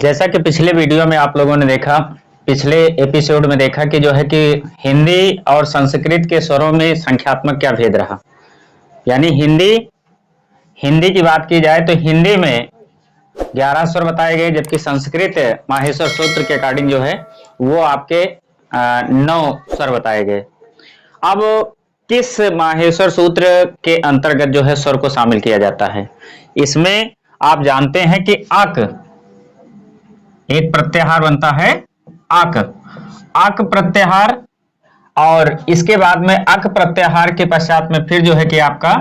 जैसा कि पिछले वीडियो में आप लोगों ने देखा, पिछले एपिसोड में देखा कि जो है कि हिंदी और संस्कृत के स्वरों में संख्यात्मक क्या भेद रहा। यानी हिंदी की बात की जाए तो हिंदी में 11 स्वर बताए गए, जबकि संस्कृत माहेश्वर सूत्र के अकॉर्डिंग जो है वो आपके 9 स्वर बताए गए। अब किस माहेश्वर सूत्र के अंतर्गत जो है स्वर को शामिल किया जाता है? इसमें आप जानते हैं कि अक एक प्रत्याहार बनता है, अक प्रत्याहार, और इसके बाद में अक प्रत्याहार के पश्चात में फिर जो है कि आपका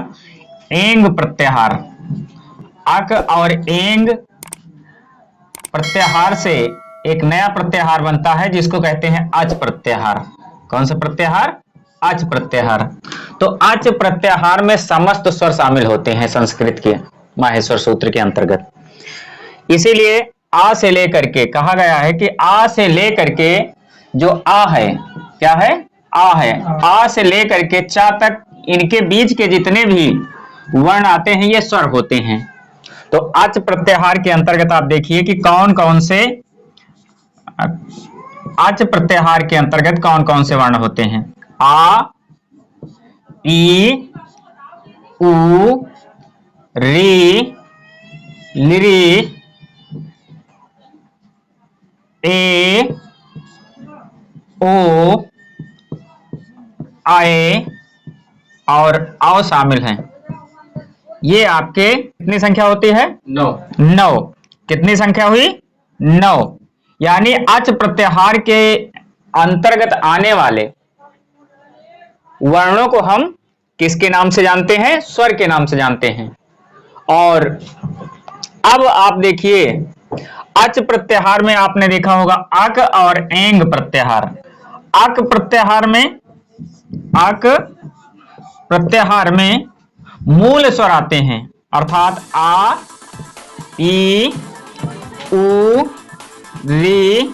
एंग प्रत्याहार, अक और एंग प्रत्याहार से एक नया प्रत्याहार बनता है जिसको कहते हैं अच प्रत्याहार। कौन सा प्रत्याहार? अच प्रत्याहार। तो अच प्रत्याहार में समस्त स्वर शामिल होते हैं संस्कृत के माहेश्वर सूत्र के अंतर्गत। इसीलिए आ से लेकर के कहा गया है कि आ से लेकर के जो आ है, क्या है? आ है। आ से लेकर के चा तक इनके बीच के जितने भी वर्ण आते हैं ये स्वर होते हैं। तो अच प्रत्याहार के अंतर्गत आप देखिए कि कौन कौन से अच प्रत्याहार के अंतर्गत कौन कौन से वर्ण होते हैं। आ, ई, उ, री, लिरी, ए, ओ, आए और आओ शामिल हैं। ये आपके कितनी संख्या होती है? 9। कितनी संख्या हुई? 9। यानी अच प्रत्याहार के अंतर्गत आने वाले वर्णों को हम किसके नाम से जानते हैं? स्वर के नाम से जानते हैं। और अब आप देखिए अच प्रत्याहार में आपने देखा होगा अक और एंग प्रत्याहार। अक प्रत्याहार में मूल स्वर आते हैं, अर्थात आ, ई, उ, री,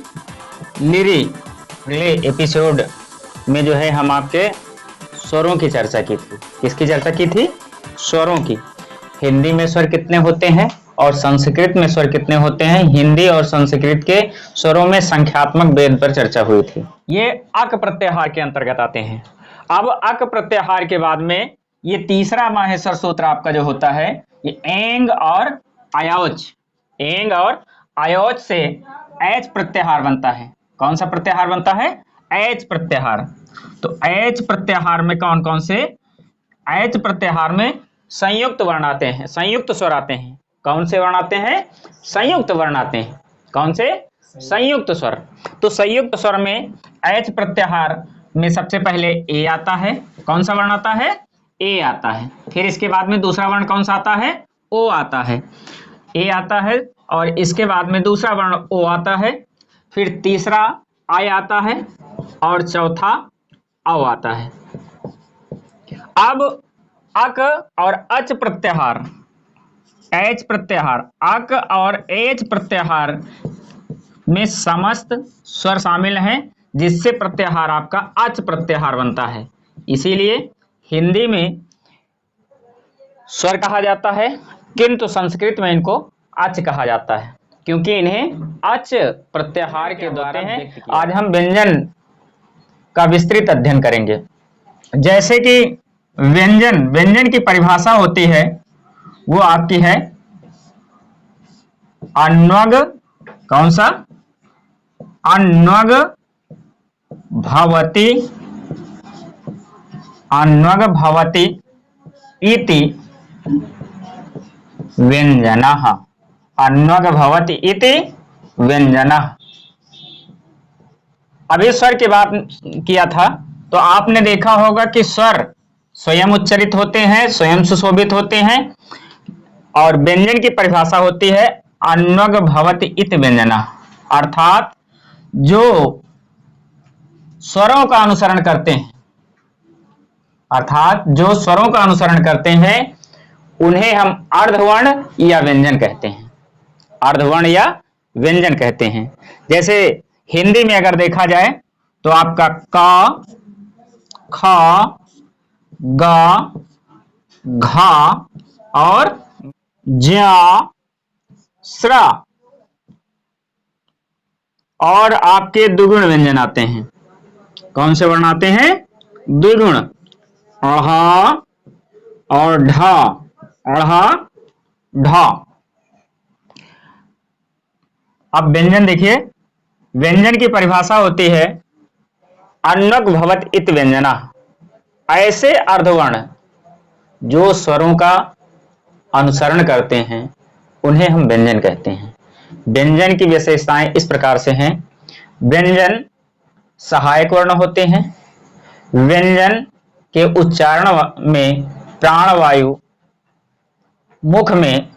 लिरी। अगले एपिसोड में जो है हम आपके स्वरों की चर्चा की थी। किसकी चर्चा की थी? स्वरों की। हिंदी में स्वर कितने होते हैं और संस्कृत में स्वर कितने होते हैं, हिंदी और संस्कृत के स्वरों में संख्यात्मक भेद पर चर्चा हुई थी। ये अक प्रत्याहार के अंतर्गत आते हैं। अब अक प्रत्याहार के बाद में ये तीसरा माहेश्वर सूत्र आपका जो होता है ये एंग और आयोच। एंग और आयोच से एच प्रत्याहार बनता है। कौन सा प्रत्याहार बनता है? एच प्रत्याहार। तो एच प्रत्याहार में कौन कौन से? एच प्रत्याहार में संयुक्त वर्ण आते हैं, संयुक्त स्वर आते हैं। कौन से वर्ण आते हैं? संयुक्त वर्ण आते हैं। कौन से? संयुक्त स्वर। तो संयुक्त स्वर में एच प्रत्याहार में सबसे पहले ए आता है। कौन सा वर्ण आता है? ए आता है। फिर इसके बाद में दूसरा वर्ण कौन सा आता है? ओ आता है। ए आता है और इसके बाद में दूसरा वर्ण ओ आता है। फिर तीसरा आय आता है और चौथा औ आता है। अब अक और अच प्रत्याहार, एच प्रत्याहार, अक और एच प्रत्याहार में समस्त स्वर शामिल हैं जिससे प्रत्याहार आपका अच प्रत्याहार बनता है। इसीलिए हिंदी में स्वर कहा जाता है किंतु संस्कृत में इनको अच कहा जाता है, क्योंकि इन्हें अच प्रत्याहार के द्वारा हैं। आज हम व्यंजन का विस्तृत अध्ययन करेंगे। जैसे कि व्यंजन की परिभाषा होती है वो आपकी है अन्वग। कौन सा? अन्वग भवति, अन्वग भवति इति व्यंजनः। अन्वग भवति इति व्यंजनः। अभी स्वर की बात किया था तो आपने देखा होगा कि स्वर स्वयं उच्चरित होते हैं, स्वयं सुशोभित होते हैं, और व्यंजन की परिभाषा होती है अन्वग भवति इति व्यंजनः, अर्थात जो स्वरों का अनुसरण करते हैं, अर्थात जो स्वरों का अनुसरण करते हैं उन्हें हम अर्धवर्ण या व्यंजन कहते हैं। अर्धवर्ण या व्यंजन कहते हैं। जैसे हिंदी में अगर देखा जाए तो आपका क, ख, ग, घ और ज्या, स्रा और आपके द्विगुण व्यंजन आते हैं। कौन से वर्ण आते हैं? द्विगुण। अढ़ा और ढा, अढ़ा ढा। अब व्यंजन देखिए, व्यंजन की परिभाषा होती है अन्वक भवत इत व्यंजना। ऐसे अर्धवर्ण जो स्वरों का अनुसरण करते हैं उन्हें हम व्यंजन कहते हैं। व्यंजन की विशेषताएं इस प्रकार से हैं। व्यंजन सहायक वर्ण होते हैं। व्यंजन के उच्चारण में प्राणवायु मुख में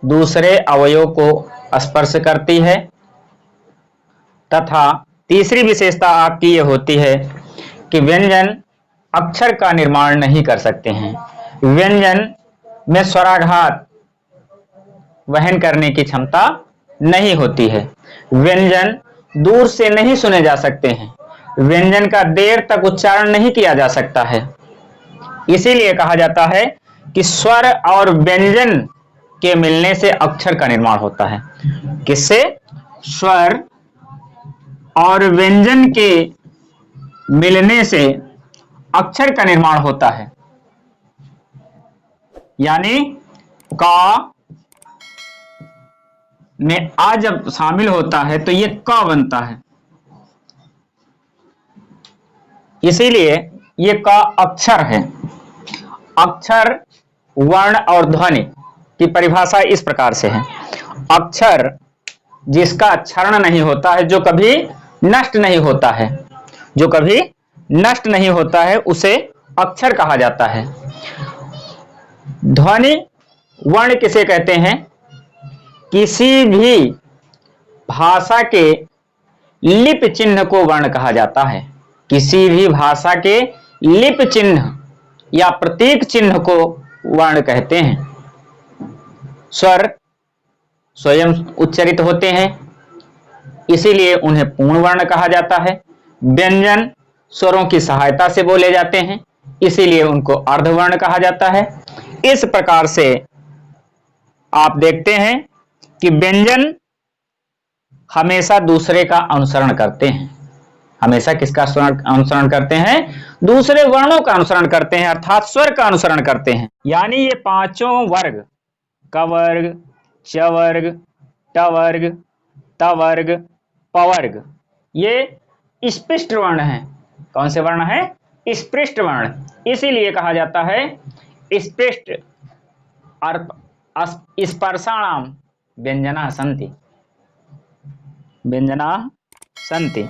दूसरे अवयव को स्पर्श करती है। तथा तीसरी विशेषता आपकी यह होती है कि व्यंजन अक्षर का निर्माण नहीं कर सकते हैं। व्यंजन में स्वराघात वहन करने की क्षमता नहीं होती है। व्यंजन दूर से नहीं सुने जा सकते हैं। व्यंजन का देर तक उच्चारण नहीं किया जा सकता है। इसीलिए कहा जाता है कि स्वर और व्यंजन के मिलने से अक्षर का निर्माण होता है। किससे? स्वर और व्यंजन के मिलने से अक्षर का निर्माण होता है। यानी का में आ जब शामिल होता है तो ये क बनता है। इसीलिए ये क अक्षर है। अक्षर, वर्ण और ध्वनि की परिभाषा इस प्रकार से है। अक्षर जिसका क्षरण नहीं होता है, जो कभी नष्ट नहीं होता है, जो कभी नष्ट नहीं होता है, उसे अक्षर कहा जाता है। ध्वनि वर्ण किसे कहते हैं? किसी भी भाषा के लिप चिन्ह को वर्ण कहा जाता है। किसी भी भाषा के लिप चिन्ह या प्रतीक चिन्ह को वर्ण कहते हैं। स्वर स्वयं उच्चरित होते हैं, इसीलिए उन्हें पूर्ण वर्ण कहा जाता है। व्यंजन स्वरों की सहायता से बोले जाते हैं, इसीलिए उनको अर्धवर्ण कहा जाता है। इस प्रकार से आप देखते हैं कि व्यंजन हमेशा दूसरे का अनुसरण करते हैं। हमेशा किसका अनुसरण करते हैं? दूसरे वर्णों का अनुसरण करते हैं, अर्थात स्वर का अनुसरण करते हैं। यानी ये पांचों वर्ग, क वर्ग, च वर्ग, ट वर्ग, त वर्ग, प वर्ग, ये स्पृष्ट वर्ण हैं। कौन से वर्ण है? स्पृष्ट वर्ण। इसीलिए कहा जाता है स्पृष्ट स्पर्शाणाम व्यंजना सन्ति, व्यंजना सन्ति।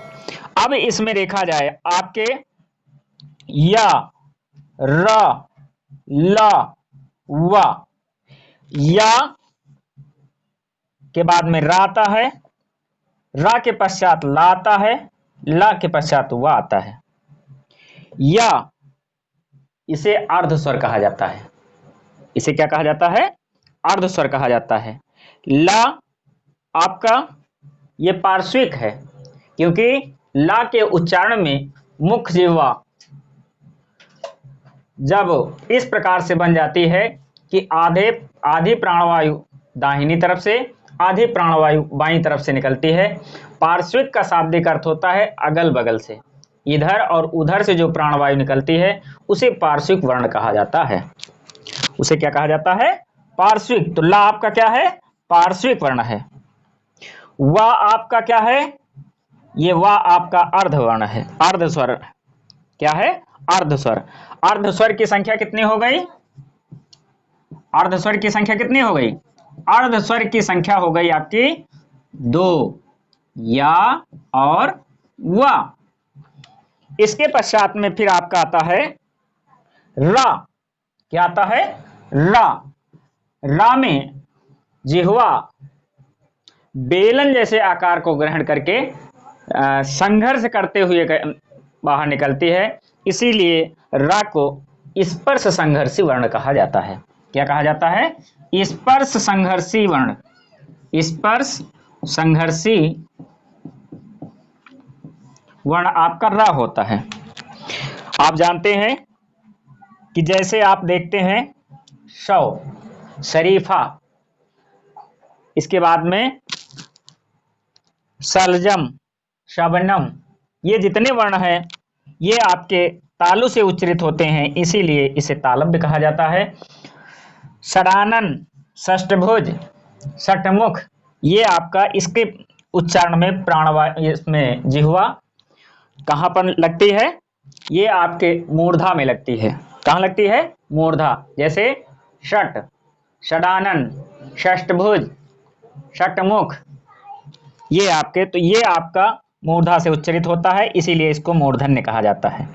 अब इसमें देखा जाए आपके या, र, ल, व। या के बाद में रा आता है, रा के पश्चात ला आता है, ला के पश्चात व आता है। या इसे अर्ध स्वर कहा जाता है। इसे क्या कहा जाता है? अर्ध स्वर कहा जाता है। ला आपका ये पार्श्विक है, क्योंकि ला के उच्चारण में मुख जिह्वा जब इस प्रकार से बन जाती है कि आधी प्राणवायु दाहिनी तरफ से, आधी प्राणवायु बाईं तरफ से निकलती है। पार्श्विक का शाब्दिक अर्थ होता है अगल बगल से, इधर और उधर से जो प्राणवायु निकलती है उसे पार्श्विक वर्ण कहा जाता है। उसे क्या कहा जाता है? पार्श्विक। तो ला आपका क्या है? पार्श्विक वर्ण है। वा आपका क्या है? ये वा आपका अर्ध वर्ण है, अर्ध स्वर। क्या है? अर्ध स्वर। अर्ध स्वर की संख्या कितनी हो गई? अर्ध स्वर की संख्या कितनी हो गई? अर्ध स्वर की संख्या हो गई आपकी 2, या और वा। इसके पश्चात में फिर आपका आता है रा। क्या आता है? रा। रा में जिह्वा बेलन जैसे आकार को ग्रहण करके संघर्ष करते हुए बाहर निकलती है, इसीलिए रा को स्पर्श संघर्षी वर्ण कहा जाता है। क्या कहा जाता है? स्पर्श संघर्षी वर्ण। स्पर्श संघर्षी वर्ण आपका रा होता है। आप जानते हैं कि जैसे आप देखते हैं शौ, शरीफा, इसके बाद में सलजम, शबनम, ये जितने वर्ण हैं ये आपके तालु से उच्चरित होते हैं, इसीलिए इसे तालव्य भी कहा जाता है। षडानन, षष्ठभुज, षटमुख, ये आपका इसके उच्चारण में प्राणवायु, इसमें जिह्वा कहाँ पर लगती है? ये आपके मूर्धा में लगती है। कहाँ लगती है? मूर्धा। जैसे षट, षडानन, षष्ठभुज, षटमुख, ये आपके, तो ये आपका मूर्धा से उच्चरित होता है, इसीलिए इसको मूर्धन्य कहा जाता है।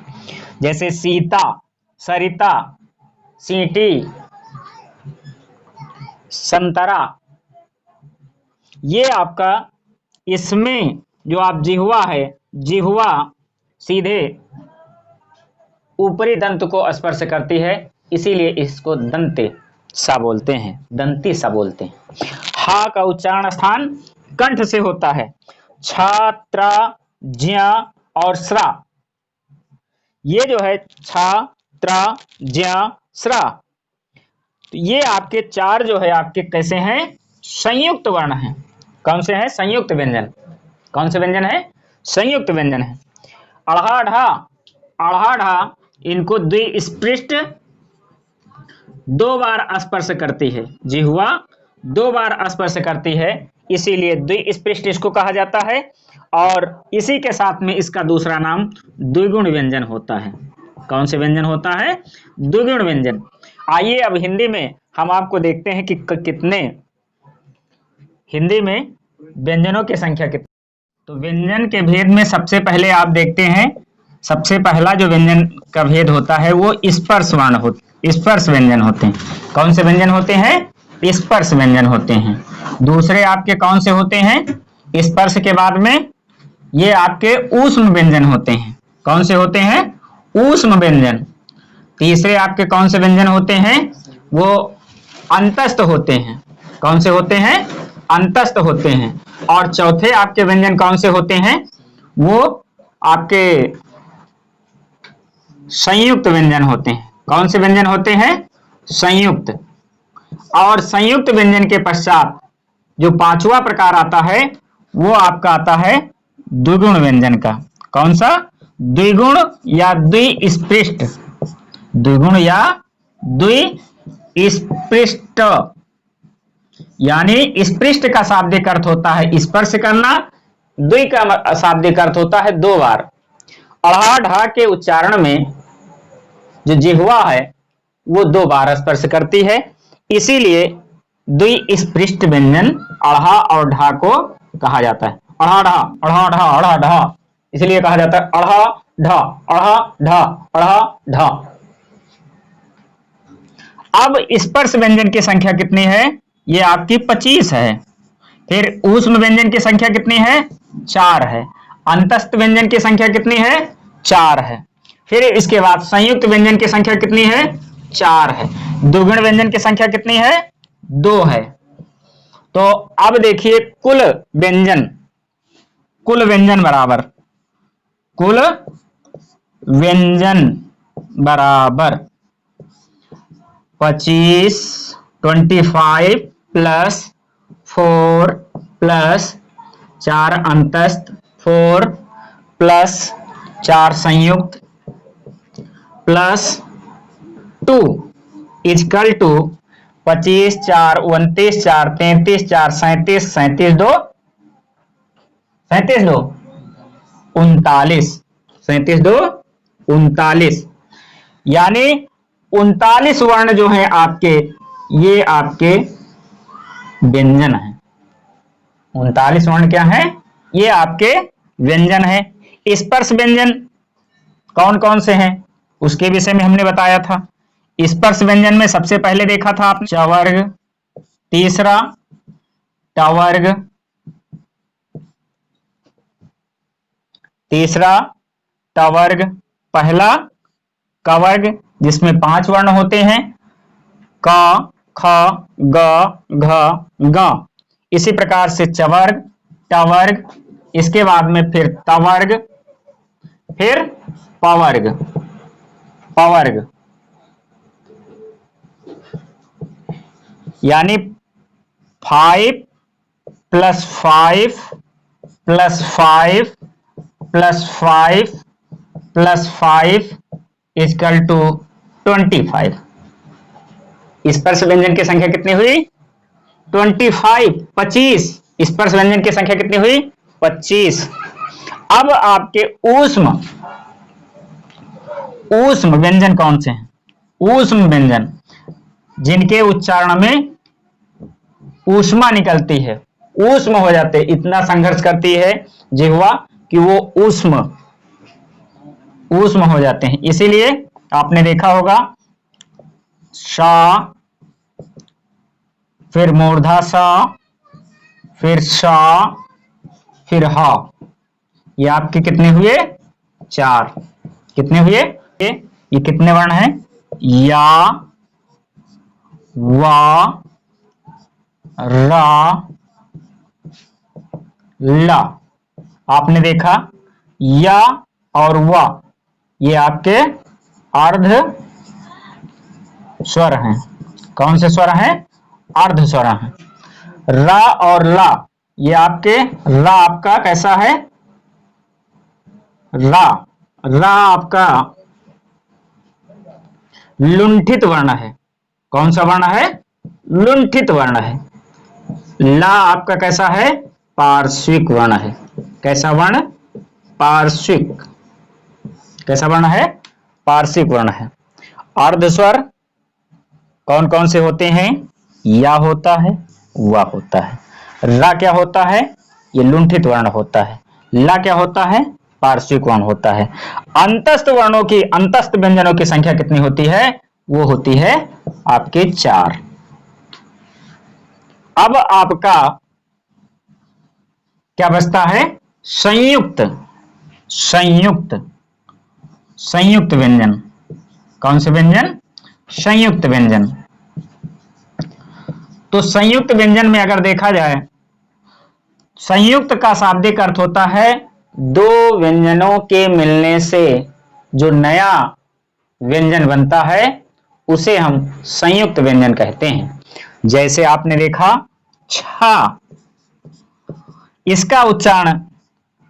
जैसे सीता, सरिता, सीटी, संतरा, ये आपका, इसमें जो आप जिह्वा है, जिह्वा सीधे ऊपरी दंत को स्पर्श करती है, इसीलिए इसको दंते सा बोलते हैं, दंती सा बोलते हैं। हा का उच्चारण स्थान कंठ से होता है। छा, त्रा, ज्या और स्रा, ये जो है छा, त्रा, ज्या, स्रा, तो ये आपके चार जो है आपके कैसे हैं? संयुक्त वर्ण हैं। कौन से हैं? संयुक्त व्यंजन। कौन से व्यंजन है? संयुक्त व्यंजन है। अढ़ा ढा, अढ़ा ढा, इनको द्विस्पृष्ट दो बार स्पर्श करती है, जिह्वा दो बार स्पर्श करती है, इसीलिए द्विस्पृष्ट इसको कहा जाता है। और इसी के साथ में इसका दूसरा नाम द्विगुण व्यंजन होता है। कौन से व्यंजन होता है? द्विगुण व्यंजन। आइए अब हिंदी में हम आपको देखते हैं कि कितने हिंदी में व्यंजनों की संख्या कितनी। तो व्यंजन के भेद में सबसे पहले आप देखते हैं, सबसे पहला जो व्यंजन का भेद होता है वो स्पर्श वर्ण होते, स्पर्श व्यंजन होते हैं। कौन से व्यंजन होते हैं? स्पर्श व्यंजन होते हैं। दूसरे आपके कौन से होते हैं? स्पर्श के बाद में ये आपके ऊष्म व्यंजन होते हैं। कौन से होते हैं? ऊष्म व्यंजन। तीसरे आपके कौन से व्यंजन होते हैं? वो अंतस्थ होते हैं। कौन से होते हैं? अंतस्थ होते हैं। और चौथे आपके व्यंजन कौन से होते हैं? वो आपके संयुक्त व्यंजन होते हैं। कौन से व्यंजन होते हैं? संयुक्त। और संयुक्त व्यंजन के पश्चात जो पांचवा प्रकार आता है वो आपका आता है द्विगुण व्यंजन का। कौन सा? द्विगुण या द्विस्पृष्ट। द्विगुण या द्विस्पृष्ट, यानी स्पृष्ट का शाब्दिक अर्थ होता है स्पर्श करना, द्वि का शाब्दिक अर्थ होता है दो बार। अढ़ा ढा के उच्चारण में जो जिह्वा है वो दो बार स्पर्श करती है, इसीलिए द्विस्पृष्ट व्यंजन अढ़ा और ढा को कहा जाता है। अढ़ा ढा, अढ़ा ढा, अढ़ा ढा, इसलिए कहा जाता है अढ़ा ढा, अढ़ा ढा, अढ़ा ढा। अब स्पर्श व्यंजन की संख्या कितनी है? ये आपकी 25 है। फिर ऊष्म व्यंजन की संख्या कितनी है? 4 है। अंतस्थ व्यंजन की संख्या कितनी है? 4 है। फिर इसके बाद संयुक्त व्यंजन की संख्या कितनी है? 4 है। द्विगुण व्यंजन की संख्या कितनी है? 2 है। तो अब देखिए कुल व्यंजन, कुल व्यंजन बराबर, कुल व्यंजन बराबर 25, 25 प्लस 4 प्लस 4 अंतस्थ, 4 प्लस 4 संयुक्त प्लस 2 इजकल टू 25, 4, 29, 4, 33, 4, 37, 37, 2, 37, 2, 39, 37, 2, 39, यानी 39 वर्ण जो है आपके, ये आपके व्यंजन है। 39 वर्ण क्या है? ये आपके व्यंजन है। स्पर्श व्यंजन कौन कौन से हैं उसके विषय में हमने बताया था। स्पर्श व्यंजन में सबसे पहले देखा था आपने चवर्ग, तीसरा टवर्ग, तीसरा टवर्ग, पहला कवर्ग जिसमें 5 वर्ण होते हैं, क, ख, ग, घ, ग। इसी प्रकार से चवर्ग, टवर्ग, इसके बाद में फिर तवर्ग, फिर पवर्ग, पवर्ग, यानी 5 + 5 +5 +5 +5 इक्वल टू 25। स्पर्श व्यंजन की संख्या कितनी हुई? 25, 25। स्पर्श व्यंजन की संख्या कितनी हुई? 25। अब आपके ऊष्म व्यंजन कौन से हैं? ऊष्म व्यंजन जिनके उच्चारण में ऊष्मा निकलती है, ऊष्म हो जाते, इतना संघर्ष करती है जिह्वा कि वो ऊष्म हो जाते हैं। इसीलिए आपने देखा होगा सा, फिर मूर्धा सा, फिर सा, फिर हा। ये आपके कितने हुए? 4। कितने हुए? ये कितने वर्ण हैं? या, वा, रा, ला। आपने देखा या और वा ये आपके अर्ध स्वर हैं। कौन से स्वर हैं? अर्ध स्वर हैं। रा और ला ये आपके, रा आपका कैसा है? रा आपका लुंठित वर्ण है। कौन सा वर्ण है? लुंठित वर्ण है। ला आपका कैसा है? पार्श्विक वर्ण है। कैसा वर्ण? पार्श्विक। कैसा वर्ण है? पार्श्विक वर्ण है। अर्ध स्वर कौन कौन से होते हैं? या होता है, वा होता है। रा क्या होता है? ये लुंठित वर्ण होता है। ला क्या होता है? पार्श्विक वर्ण होता है। अंतस्थ वर्णों की, अंतस्थ व्यंजनों की संख्या कितनी होती है? वो होती है आपके 4। अब आपका क्या बचता है? संयुक्त व्यंजन। कौन से व्यंजन? संयुक्त व्यंजन। तो संयुक्त व्यंजन में अगर देखा जाए, संयुक्त का शाब्दिक अर्थ होता है दो व्यंजनों के मिलने से जो नया व्यंजन बनता है उसे हम संयुक्त व्यंजन कहते हैं। जैसे आपने देखा छा, इसका उच्चारण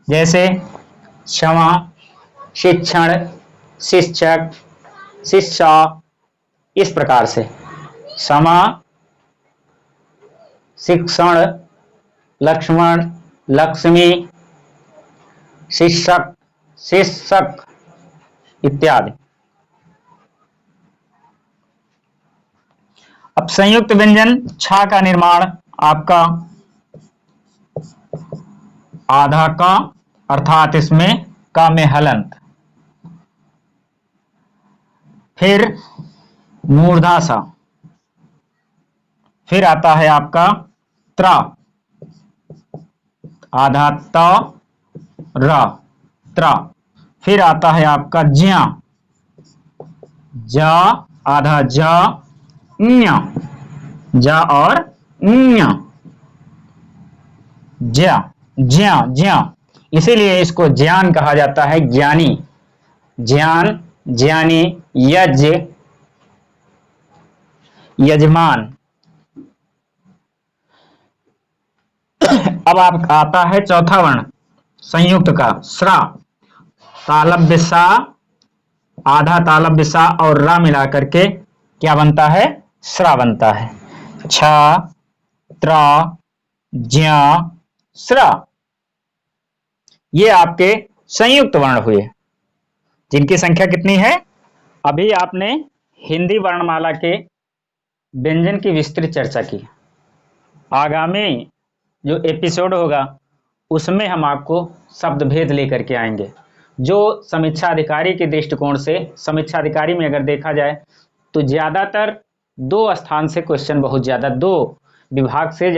जैसे क्षमा, शिक्षण, शिक्षक, शिक्षा, इस प्रकार से क्षमा, शिक्षण, लक्ष्मण, लक्ष्मी, शिक्षक, शिक्षक इत्यादि। अब संयुक्त व्यंजन छा का निर्माण आपका आधा का, अर्थात इसमें का में हलंत, फिर मूर्धासा, फिर आता है आपका त्रा, आधा ता, रा, त्रा, फिर आता है आपका ज्या, जा, आधा जा, न्या, जा और न्या, ज्या, ज्या, ज्या। इसीलिए इसको ज्ञान कहा जाता है, ज्ञानी, ज्ञान, ज्ञानी, यज्ञ, यजमान। अब आप आता है चौथा वर्ण संयुक्त का श्रा, तालव्य सा, आधा तालव्य सा और रा मिला करके क्या बनता है? श्रा बनता है। छा, त्रा, ज्या, श्रा, ये आपके संयुक्त वर्ण हुए जिनकी संख्या कितनी है? अभी आपने हिंदी वर्णमाला के व्यंजन की विस्तृत चर्चा की। आगामी जो एपिसोड होगा उसमें हम आपको शब्द भेद लेकर के आएंगे। जो समीक्षा अधिकारी के दृष्टिकोण से, समीक्षा अधिकारी में अगर देखा जाए तो ज्यादातर 2 स्थान से क्वेश्चन, बहुत ज्यादा 2 विभाग से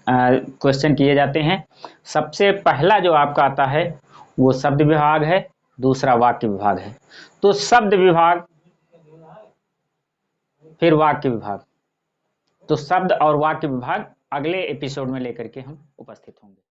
क्वेश्चन किए जाते हैं। सबसे पहला जो आपका आता है वो शब्द विभाग है, दूसरा वाक्य विभाग है। तो शब्द विभाग फिर वाक्य विभाग, तो शब्द और वाक्य विभाग अगले एपिसोड में लेकर के हम उपस्थित होंगे।